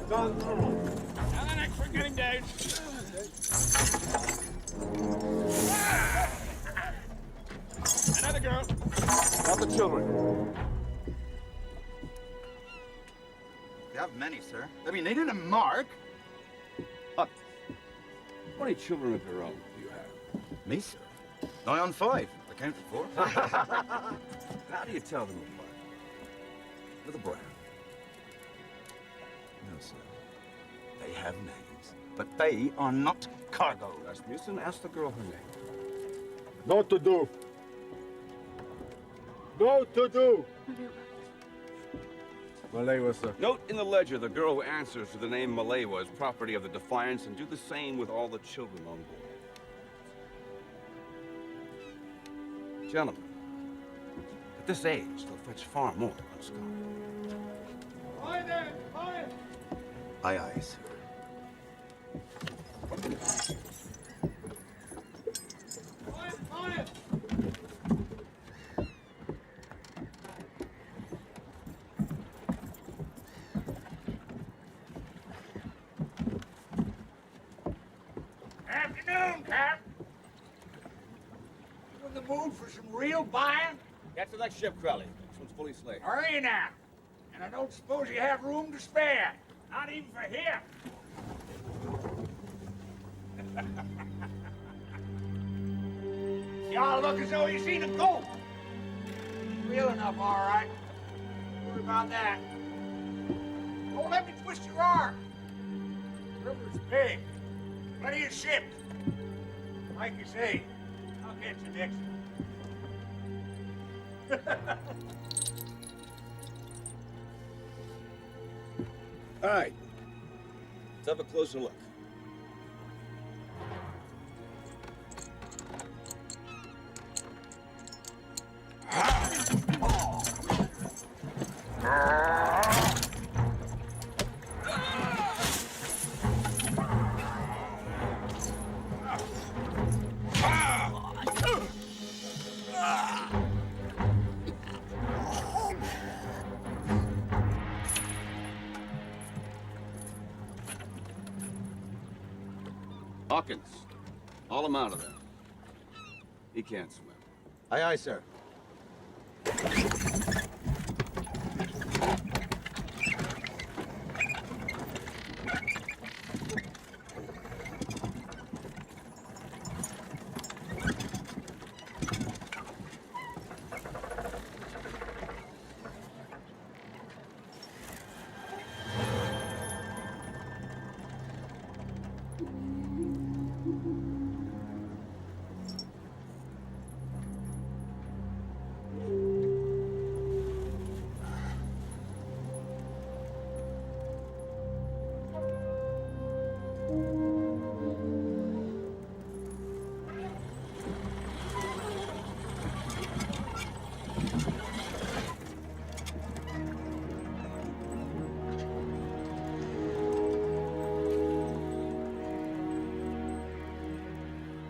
Done. Now the next one, get him down. Another girl. Not the children. You have many, sir. I mean, they didn't mark. How many children of your own do you have? Me, sir? Nigh on 5. I counted 4. How do you tell them apart? With a brand. No, sir. They have names, but they are not cargo. Rasmussen, ask the girl her name. No to do. No to do. Marie-Louise, sir. Note in the ledger the girl who answers to the name Marie-Louise is property of the Defiance, and do the same with all the children on board. Gentlemen, at this age, they'll fetch far more on Scott. Aye then, aye. Aye, aye, sir. Aye, aye. Afternoon, Cap. You in the mood for some real buying? Get to that ship, Crowley. This one's fully slaved. Are you now? And I don't suppose you have room to spare. Not even for him. Y'all look as though you seen a goat. Real enough, all right. Don't worry about that. Don't let me twist your arm. The river's big. Plenty of ships. Like you say, I'll get you next time. All right. Let's have a closer look. Hawkins, haul him out of there. He can't swim. Aye, aye, sir.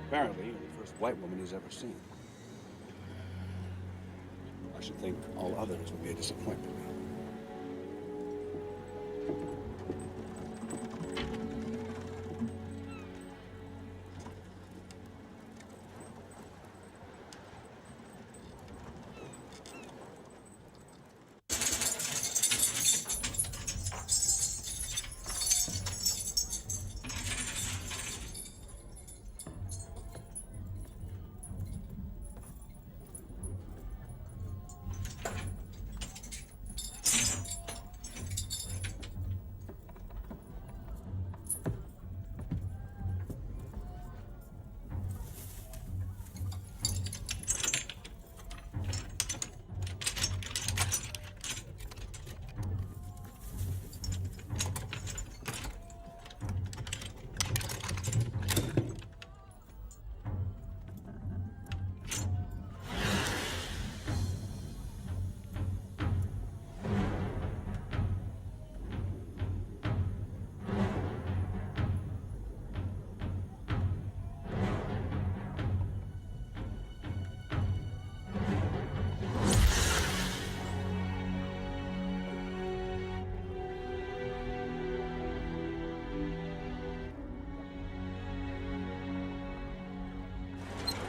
Apparently, you're the first white woman he's ever seen. I should think all others will be a disappointment.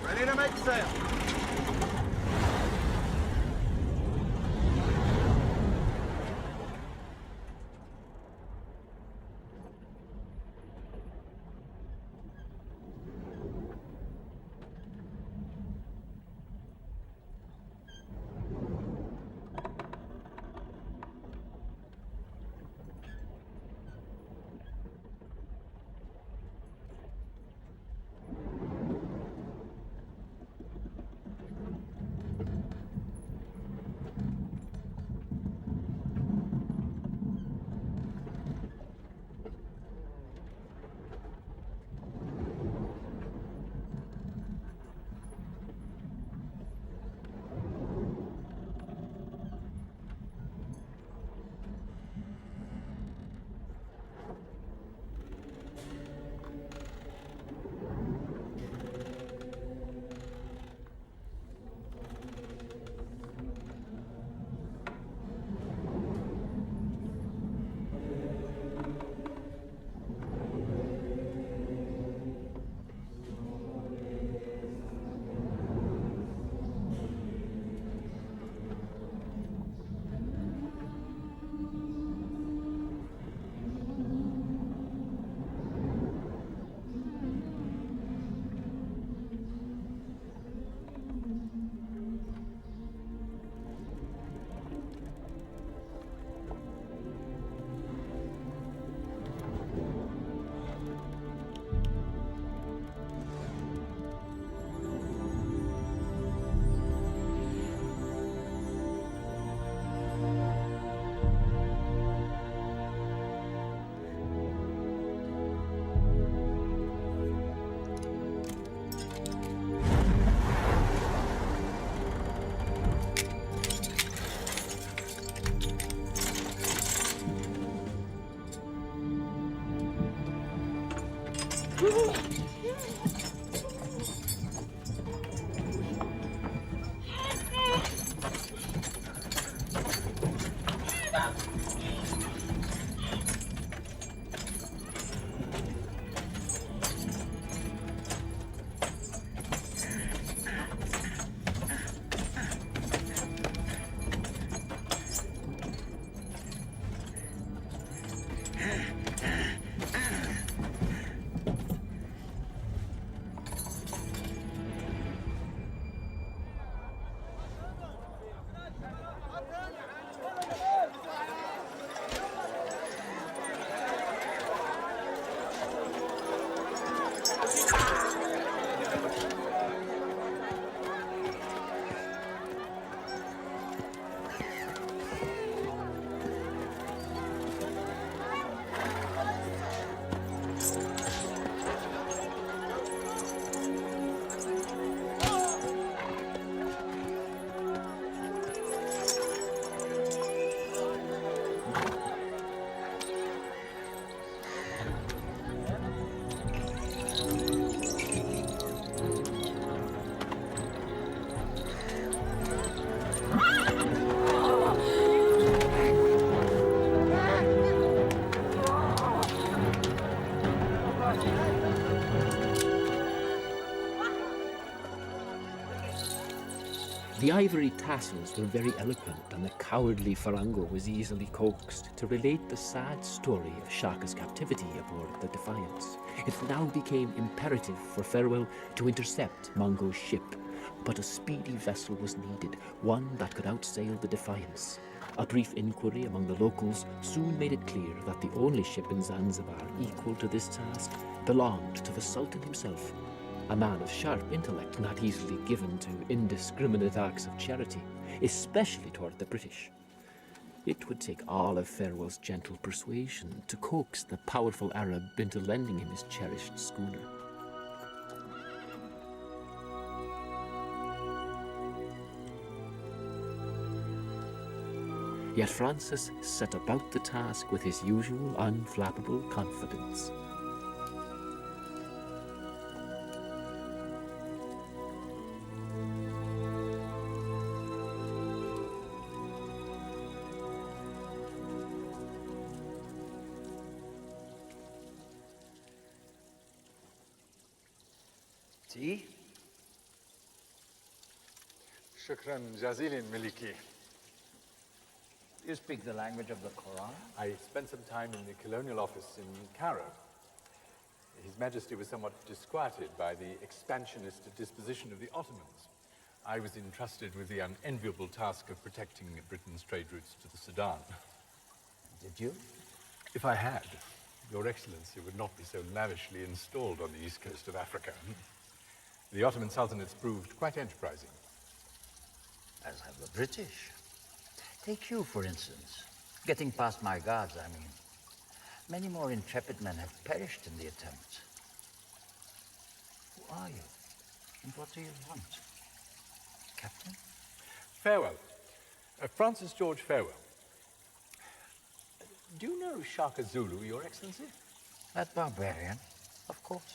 Ready to make sail. The ivory tassels were very eloquent, and the cowardly Farango was easily coaxed to relate the sad story of Shaka's captivity aboard the Defiance. It now became imperative for Farewell to intercept Mongo's ship, but a speedy vessel was needed, one that could outsail the Defiance. A brief inquiry among the locals soon made it clear that the only ship in Zanzibar equal to this task belonged to the Sultan himself, a man of sharp intellect not easily given to indiscriminate acts of charity, especially toward the British. It would take all of Farewell's gentle persuasion to coax the powerful Arab into lending him his cherished schooner. Yet Francis set about the task with his usual unflappable confidence. Tea? Shukran Jazilin, Miliki. You speak the language of the Quran? I spent some time in the colonial office in Cairo. His Majesty was somewhat disquieted by the expansionist disposition of the Ottomans. I was entrusted with the unenviable task of protecting Britain's trade routes to the Sudan. Did you? If I had, Your Excellency would not be so lavishly installed on the east coast of Africa. The Ottoman Sultanates proved quite enterprising. As have the British. Take you, for instance. Getting past my guards, I mean. Many more intrepid men have perished in the attempt. Who are you? And what do you want? Captain? Farewell. Francis George Farewell. Do you know Shaka Zulu, Your Excellency? That barbarian, of course.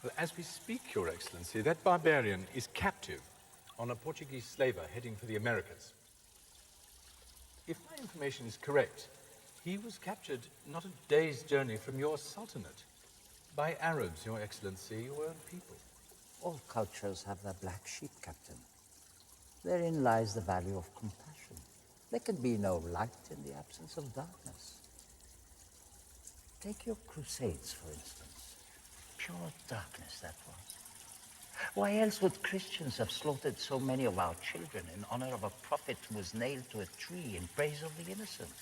Well, as we speak, Your Excellency, that barbarian is captive on a Portuguese slaver heading for the Americas. If my information is correct, he was captured not a day's journey from your sultanate. By Arabs, Your Excellency, your own people. All cultures have their black sheep, Captain. Therein lies the value of compassion. There can be no light in the absence of darkness. Take your crusades, for instance. Pure darkness, that was. Why else would Christians have slaughtered so many of our children in honor of a prophet who was nailed to a tree in praise of the innocent?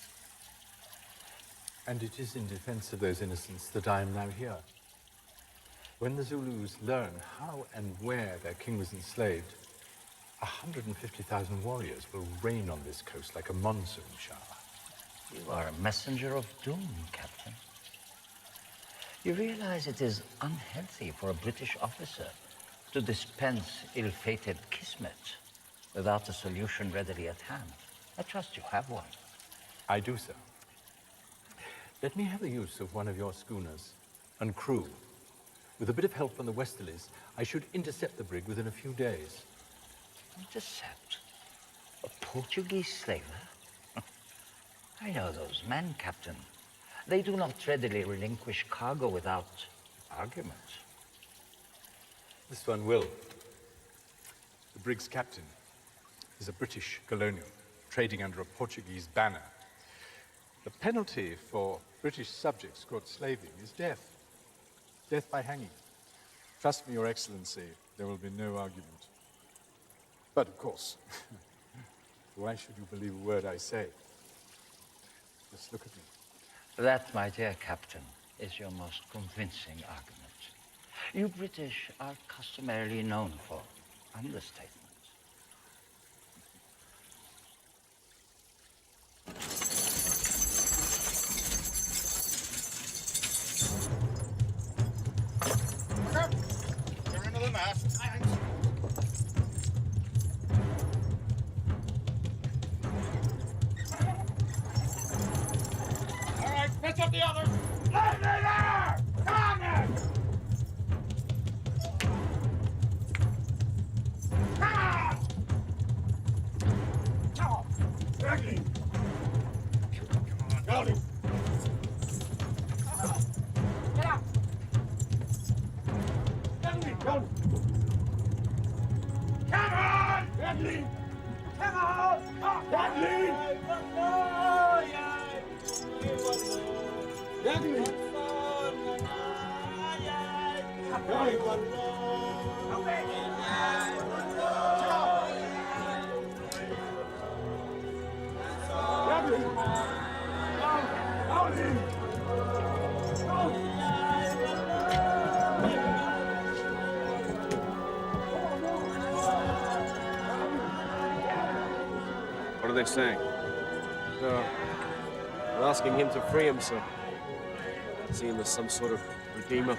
And it is in defense of those innocents that I am now here. When the Zulus learn how and where their king was enslaved, 150,000 warriors will rain on this coast like a monsoon shower. You are a messenger of doom, Captain. You realize it is unhealthy for a British officer to dispense ill-fated kismet without a solution readily at hand. I trust you have one. I do, sir. Let me have the use of one of your schooners and crew. With a bit of help from the Westerlies, I should intercept the brig within a few days. Intercept? A Portuguese slaver? I know those men, Captain. They do not readily relinquish cargo without argument. This one will. The brig's captain is a British colonial, trading under a Portuguese banner. The penalty for British subjects caught slaving is death. Death by hanging. Trust me, Your Excellency, there will be no argument. But of course, why should you believe a word I say? Just look at me. That, my dear Captain, is your most convincing argument. You British are customarily known for understatement. You're into the mast. All right, pitch up the others. Let me there! Come in! Get out! Come! Come on! Deadly! Come on! Deadly! Deadly! What are they saying? They're asking him to free himself. See him as some sort of redeemer.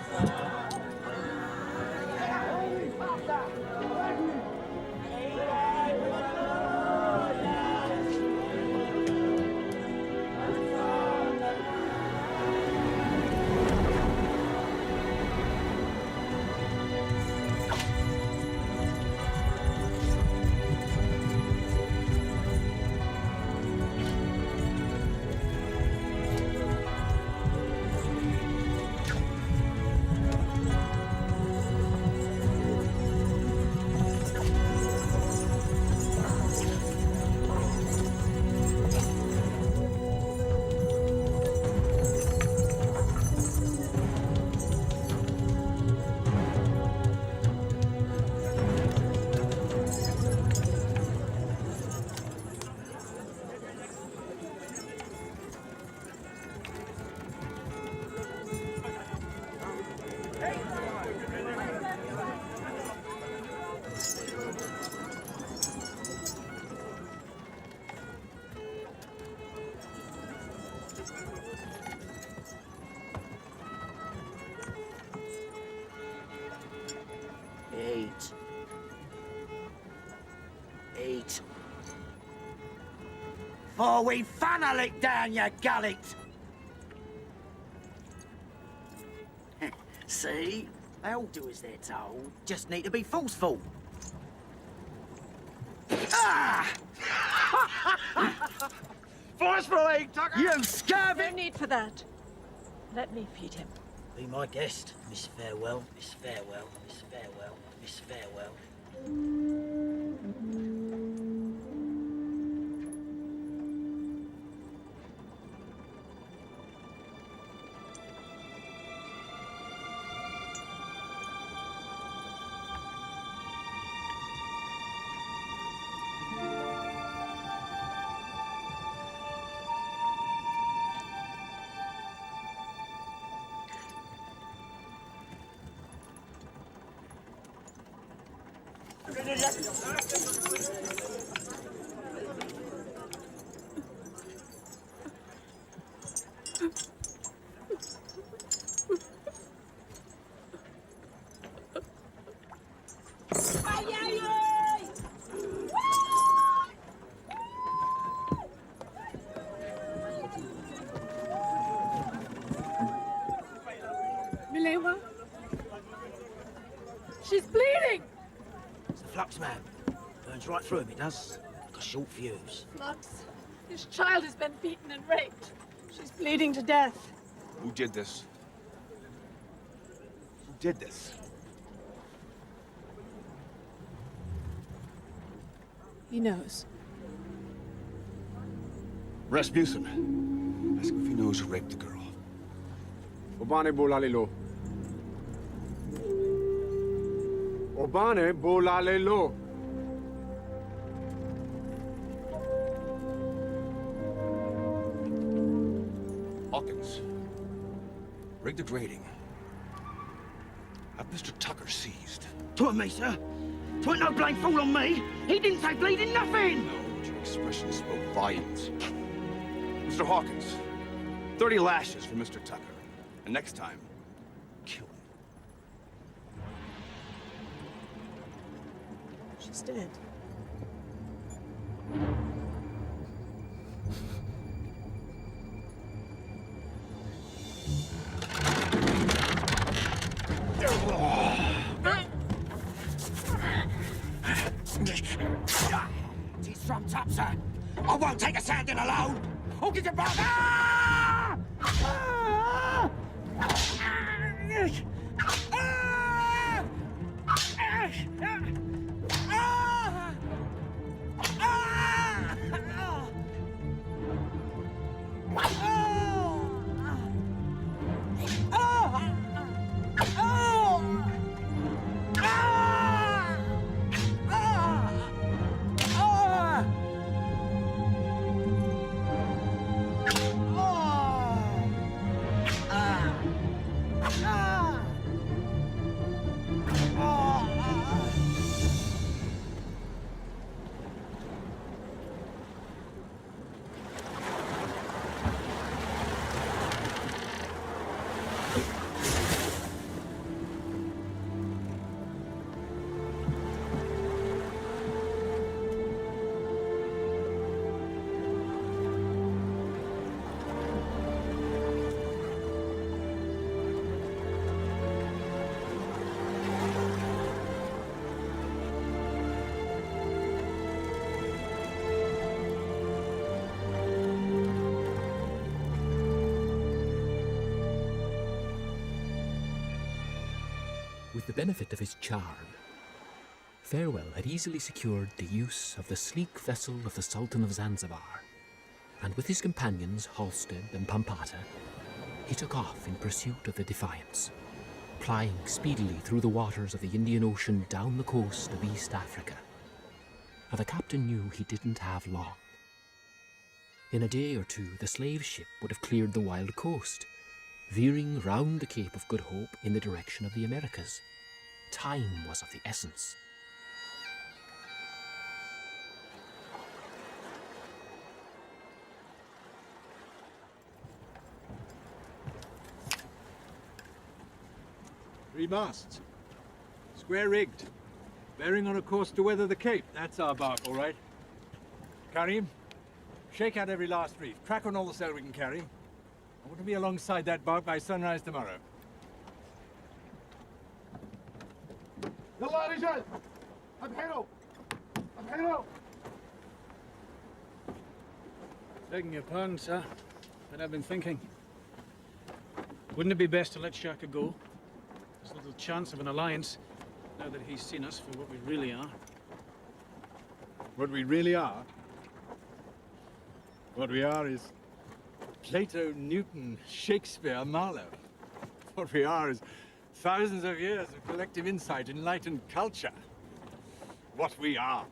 Eat. For we funnel it down your gullet. See? They all do as they're told. Just need to be forceful. Ah! Forcefully, Tucker! You scurvy! No need for that. Let me feed him. Be my guest, Miss Farewell, Miss Farewell, Miss Farewell, Miss Farewell. Milewa? She's bleeding! It's the flux, man. Burns right through him, it does. Like a short fuse. Flux, this child has been beaten and raped. She's bleeding to death. Who did this? Who did this? He knows. Rasmussen. Ask him if he knows who raped the girl. Obane bolalelo. Obane bolalelo. Hawkins. Rig the grating. Have Mr. Tucker seized. Twa'n't me, sir. Twa'n't no blame fool on me. He didn't say bleeding nothing. No, but your expression spoke volumes. Mr. Hawkins, 30 lashes for Mr. Tucker. And next time, kill him. She's dead. He's from top, sir. I won't take a sounding alone. I'll get your brother. Ah! Ah! Ah! With the benefit of his charm, Farewell had easily secured the use of the sleek vessel of the Sultan of Zanzibar, and with his companions Halstead and Pampata, he took off in pursuit of the Defiance, plying speedily through the waters of the Indian Ocean down the coast of East Africa. And the captain knew he didn't have long. In a day or two, the slave ship would have cleared the wild coast, veering round the Cape of Good Hope in the direction of the Americas. Time was of the essence. Three masts. Square rigged. Bearing on a course to weather the Cape. That's our bark, all right. Karim, shake out every last reef. Crack on all the sail we can carry. I want to be alongside that bark by sunrise tomorrow. يلا يا رجال ابحروا ابحروا. Begging your pardon, sir, but I've been thinking. Wouldn't it be best to let Shaka go? There's little chance of an alliance now that he's seen us for what we really are. What we really are? What we are is Plato, Newton, Shakespeare, Marlowe. What we are is thousands of years of collective insight, enlightened culture. What we are